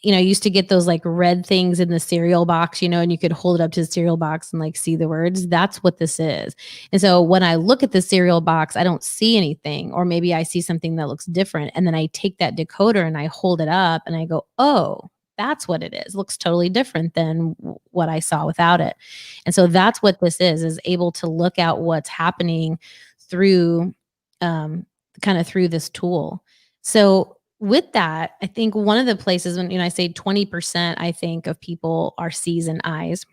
used to get those like red things in the cereal box, and you could hold it up to the cereal box and like see the words. That's what this is. And so when I look at the cereal box, I don't see anything, or maybe I see something that looks different. And then I take that decoder and I hold it up and I go, oh, that's what it is. It looks totally different than what I saw without it. And so that's what this is able to look at what's happening through through this tool. So with that, I think one of the places when I say 20%, I think of people are C's and I's.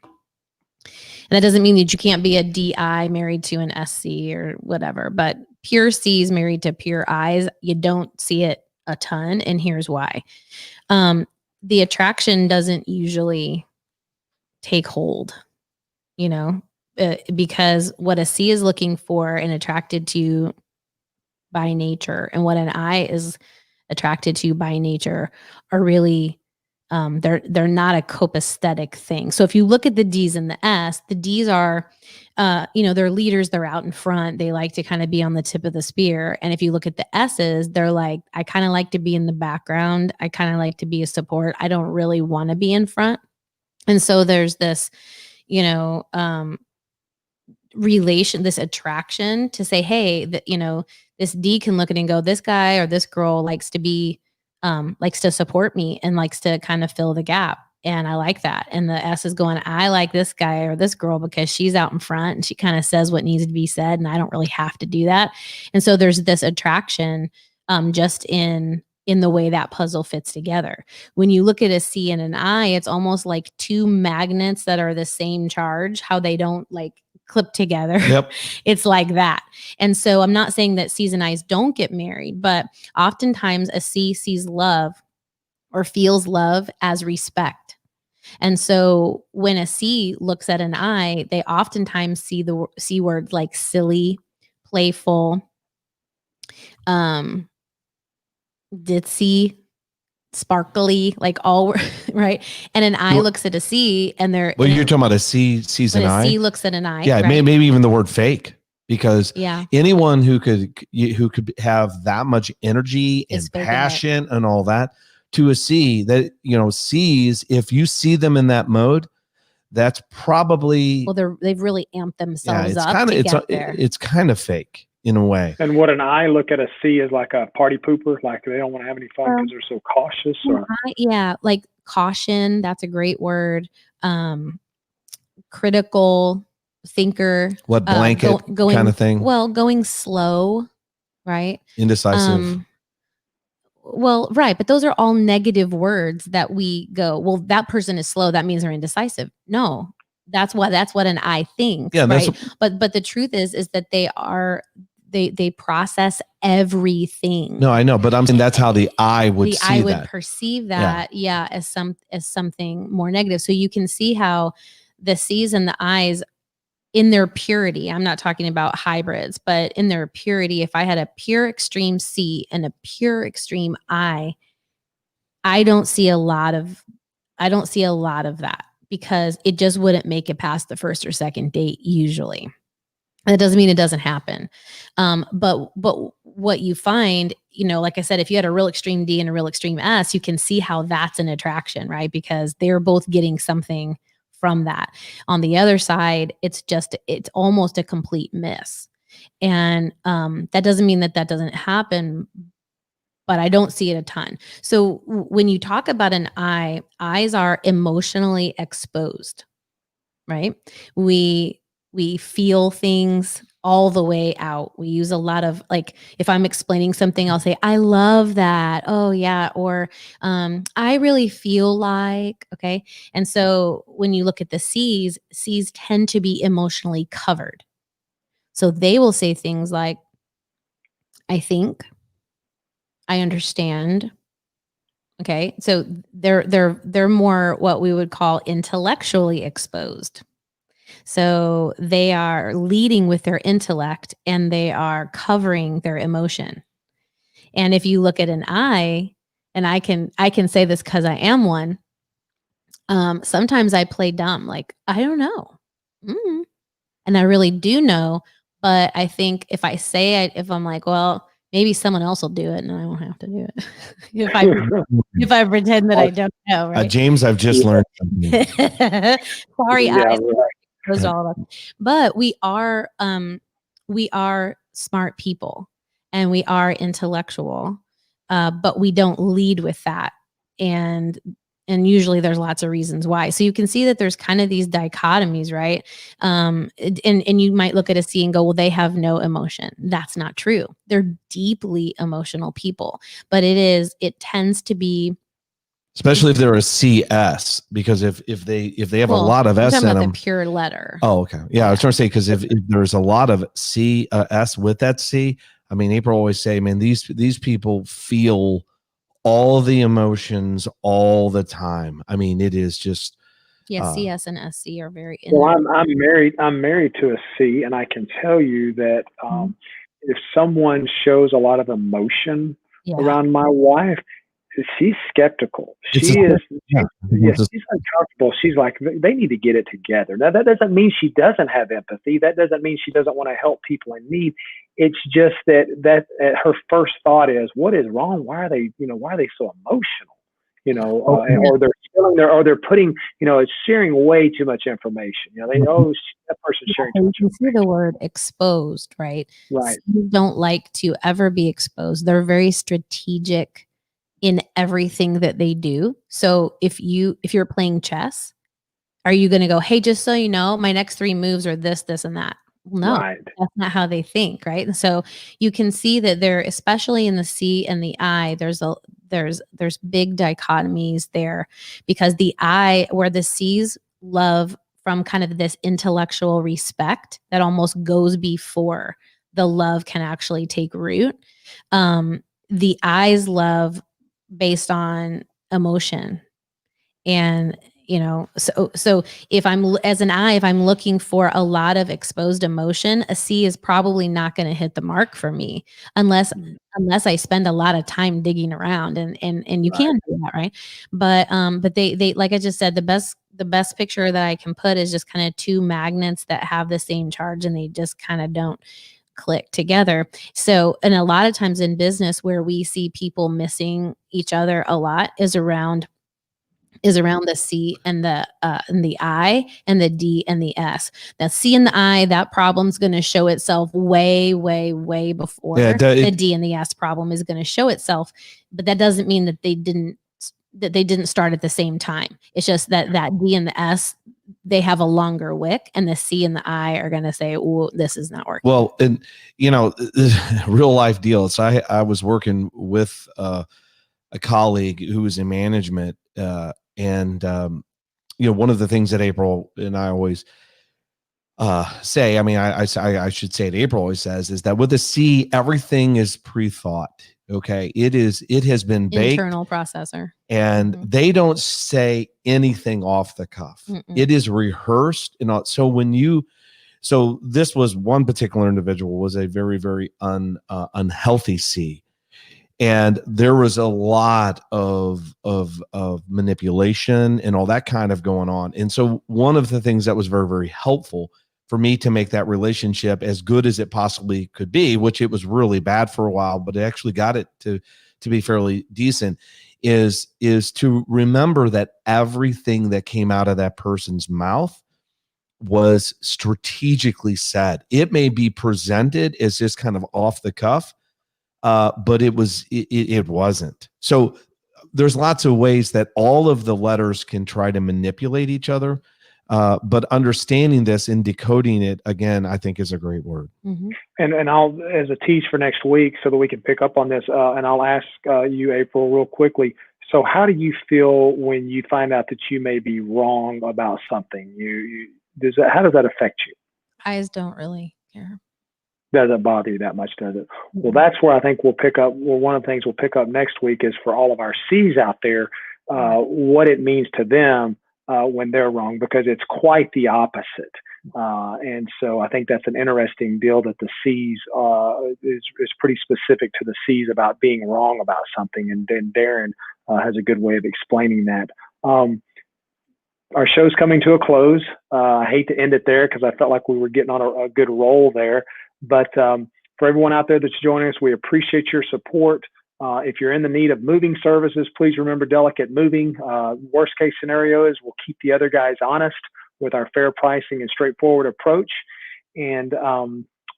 And that doesn't mean that you can't be a DI married to an SC or whatever, but pure C's married to pure I's, you don't see it a ton. And here's why. The attraction doesn't usually take hold, because what a C is looking for and attracted to by nature, and what an I is attracted to by nature, are really they're not a copacetic thing. So if you look at the D's and the S, the D's are they're leaders, they're out in front, they like to kind of be on the tip of the spear. And if you look at the S's, they're like, I kind of like to be in the background, I kind of like to be a support, I don't really want to be in front. And so there's this relation, this attraction to say, hey, that this D can look at it and go, this guy or this girl likes to support me and likes to kind of fill the gap. And I like that. And the S is going, I like this guy or this girl because she's out in front and she kind of says what needs to be said. And I don't really have to do that. And so there's this attraction just in the way that puzzle fits together. When you look at a C and an I, it's almost like two magnets that are the same charge, how they don't like clip together. Yep. It's like that. And so I'm not saying that C's and I's don't get married, but oftentimes a C sees love or feels love as respect. And so when a C looks at an I, they oftentimes see the C words like silly, playful, ditzy, sparkly, like all right. And an I looks at a C and they're you're talking about a C sees an I. C looks at an I. Yeah, right? maybe even the word fake, because yeah, anyone who could have that much energy and passion and all that to a C, that C's, if you see them in that mode, that's probably they've really amped themselves up. It's kind of fake in a way. And what an I look at a C is like a party pooper, like they don't want to have any fun because they're so cautious. Like caution. That's a great word. Critical thinker. What blanket going, kind of thing? Well, going slow, right? Indecisive. Well, right. But those are all negative words that we go, well, that person is slow. That means they're indecisive. No, that's what an I thinks. Yeah, right. But the truth is that they process everything. No, I know, but I'm saying that's how the I would see that. I would perceive that, as something more negative. So you can see how the C's and the I's in their purity, I'm not talking about hybrids, but in their purity, if I had a pure extreme C and a pure extreme I don't see a lot of that, because it just wouldn't make it past the first or second date usually. That doesn't mean it doesn't happen. But what you find, like I said, if you had a real extreme D and a real extreme S, you can see how that's an attraction, right? Because they're both getting something from that. On the other side, it's almost a complete miss. And that doesn't mean that doesn't happen, but I don't see it a ton. So when you talk about an I's are emotionally exposed, right? We feel things all the way out. We use a lot of, like, if I'm explaining something, I'll say, I love that. Oh yeah. Or, I really feel like, okay. And so when you look at the C's tend to be emotionally covered. So they will say things like, I think, I understand. Okay. So they're more what we would call intellectually exposed. So they are leading with their intellect and they are covering their emotion. And if you look at an I, and I can say this because I am one, sometimes I play dumb, like, I don't know. And I really do know, but I think if I say it, if I'm like, well, maybe someone else will do it and I won't have to do it. if I pretend that I don't know, right? James, I've just learned something. Sorry, Eyes. All of us. But we are smart people and we are intellectual, but we don't lead with that. And usually there's lots of reasons why. So you can see that there's kind of these dichotomies, right? And you might look at a C and go, well, they have no emotion. That's not true. They're deeply emotional people, but it tends to be Especially if they're a CS, because if they have a lot of S in them, the pure letter. Oh, okay. Yeah, I was trying to say, because if there's a lot of S with that C, I mean, April always say, man, these people feel all the emotions all the time. I mean, it is just. CS and SC are very. Well, I'm married. I'm married to a C, and I can tell you that if someone shows a lot of emotion around my wife, she's skeptical. She's uncomfortable. She's like, they need to get it together. Now, that doesn't mean she doesn't have empathy. That doesn't mean she doesn't want to help people in need. It's just that her first thought is, what is wrong? Why are they so emotional? Or they're putting, it's sharing way too much information. That person's sharing too much information. You see the word exposed, right? Right. Seeds don't like to ever be exposed. They're very strategic in everything that they do. So if you're playing chess, are you going to go, hey, just so you know, my next 3 moves are this, this, and that? No, That's not how they think, right? And so you can see that there, especially in the C and the I, there's big dichotomies there, because the I, where the C's love from kind of this intellectual respect that almost goes before the love can actually take root. The I's love based on emotion. And so if I'm as an I, if I'm looking for a lot of exposed emotion, a C is probably not going to hit the mark for me unless I spend a lot of time digging around, and you can do that, right? But they like I just said, the best picture that I can put is just kind of 2 magnets that have the same charge, and they just kind of don't click together. So, and a lot of times in business where we see people missing each other a lot is around the C and the I, and the D and the S. That C and the I, that problem's going to show itself way, way, way before the D and the S problem is going to show itself. But that doesn't mean that they didn't start at the same time. It's just that D and the S, they have a longer wick, and the C and the I are going to say, "Oh, this is not working." Well, and real life deal. So I was working with a colleague who was in management, and one of the things that April and I always say, I mean, I should say it, April always says, is that with a C, everything is pre-thought. Okay. It has been baked. Internal processor. And they don't say anything off the cuff. It is rehearsed. So this was one particular individual was a very, very unhealthy C. And there was a lot of manipulation and all that kind of going on. And so one of the things that was very, very helpful for me to make that relationship as good as it possibly could be, which it was really bad for a while, but it actually got it to be fairly decent, is to remember that everything that came out of that person's mouth was strategically said. It may be presented as just kind of off the cuff, but it wasn't. So there's lots of ways that all of the letters can try to manipulate each other. But understanding this and decoding it, again, I think is a great word. And I'll, as a tease for next week, so that we can pick up on this, and I'll ask you, April, real quickly. So how do you feel when you find out that you may be wrong about something? How does that affect you? Eyes don't really care. Doesn't bother you that much, does it? Well, that's where I think we'll pick up. Well, one of the things we'll pick up next week is for all of our C's out there, what it means to them when they're wrong, because it's quite the opposite. And so I think that's an interesting deal, that the C's is pretty specific to the C's about being wrong about something. And then Darren has a good way of explaining that. Our show's coming to a close. I hate to end it there because I felt like we were getting on a good roll there. But for everyone out there that's joining us, we appreciate your support. If you're in the need of moving services, please remember Delicate Moving. Worst case scenario is we'll keep the other guys honest with our fair pricing and straightforward approach. And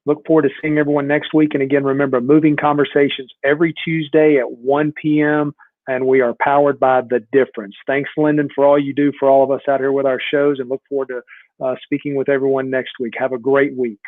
look forward to seeing everyone next week. And again, remember, Moving Conversations every Tuesday at 1 p.m. And we are powered by The Difference. Thanks, Lyndon, for all you do for all of us out here with our shows, and look forward to speaking with everyone next week. Have a great week.